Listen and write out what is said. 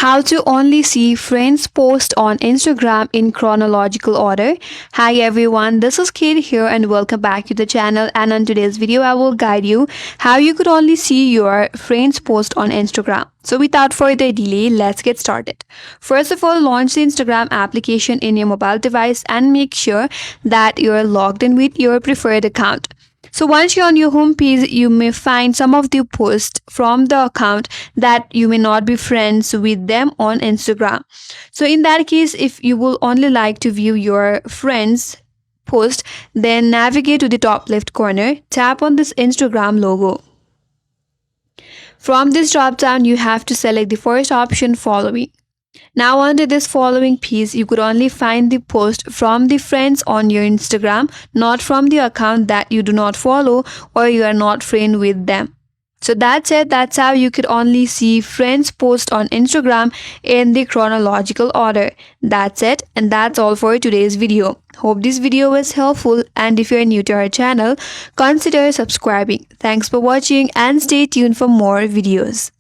How to only see friends post on Instagram in chronological order. Hi everyone, this is Kate here and welcome back to the channel, and on today's video I will guide you how you could only see your friends post on Instagram. So without further delay, let's get started. First of all, launch the Instagram application in your mobile device and make sure that you're logged in with your preferred account. So once you're on your home page, you may find some of the posts from the account that you may not be friends with them on Instagram. So in that case, if you will only like to view your friends post, then navigate to the top left corner, tap on this Instagram logo. From this drop down, you have to select the first option, following. Now under this following piece, you could only find the post from the friends on your Instagram, not from the account that you do not follow or you are not friend with them. So that's it. That's how you could only see friends post on Instagram in the chronological order. That's it, and that's all for today's video. Hope this video was helpful, and if you're new to our channel, consider subscribing. Thanks for watching and stay tuned for more videos.